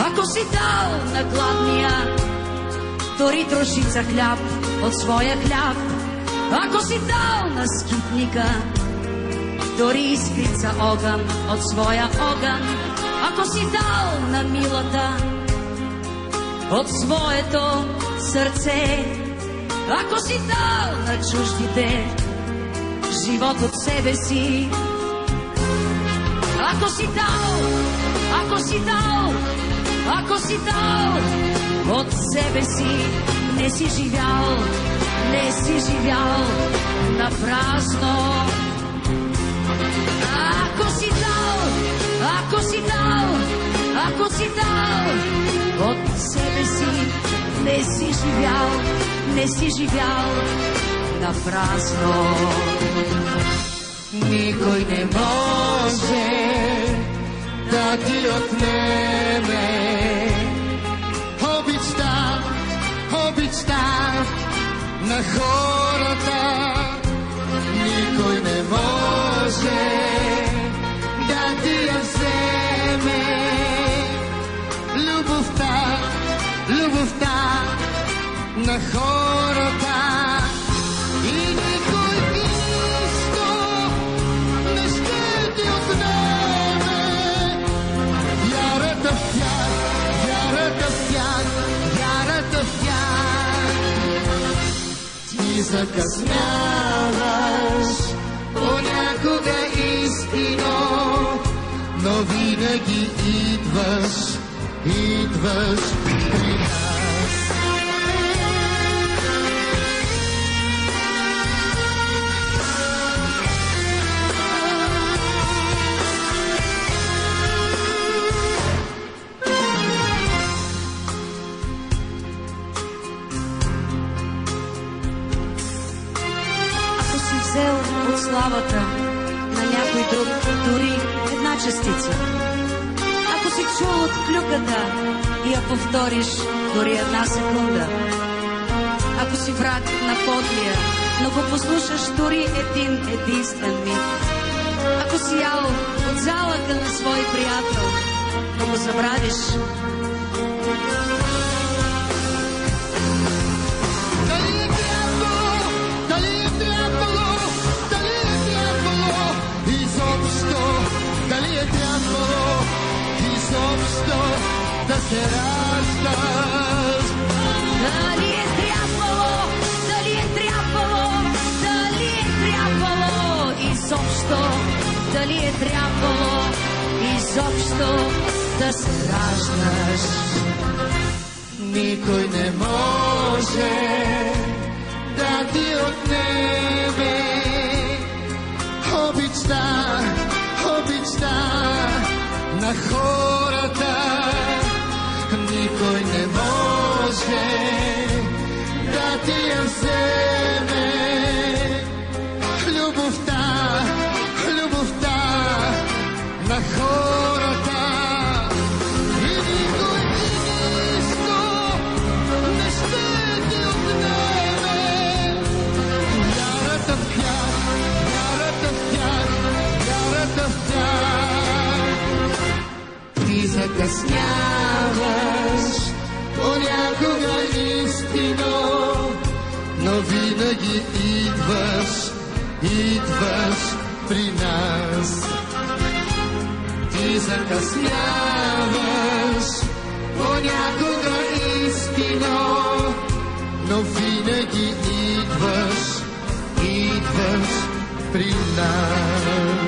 Ако си дал на гладния дори трошица хляб от своя хляб, ако си дал на скитника дори искрица огън от своя огън, ако си дал на милата от своето сърце, ако си дал на чуждите живот от себе си, ако си дал, ако си дал, ако си дал от себе си, не си живял, не си живял на празно. Ако си дал, ако си дал, ако си дал от себе си, не си живял, не си живял на празно. Никой не може да ти отнеме обичта, обичта на хората. Никой не може да ти я вземе любовта, любовта на хората. И никой нищо не ще ти отнеме вярата в тях, вярата в тях, вярата в тях. Ти закъсняваш понякога истино, но винаги идваш, идваш при нас. Взел от славата на някой друг дори една частица, ако си чул от клюката и я повториш дори една секунда, ако си враг на подлия, но го послушаш дори един единствен миг, ако си ял от залъка на свой приятел, но го забравиш, да се раждаш. Дали е трябвало, дали е трябвало, дали е трябвало изобщо, дали е трябвало изобщо да се раждаш. Никой не може да ти отнеме обичта, обичта на хората. Никой не може да ти я вземе любовта, любовта на хората. И никой нищо не ще ти отнеме вярата в тях, вярата в тях, вярата в тях. Ти закъсняваш понякога истино, но винаги идваш, идваш при нас. Ти закъсняваш понякога истино, но винаги идваш, идваш при нас.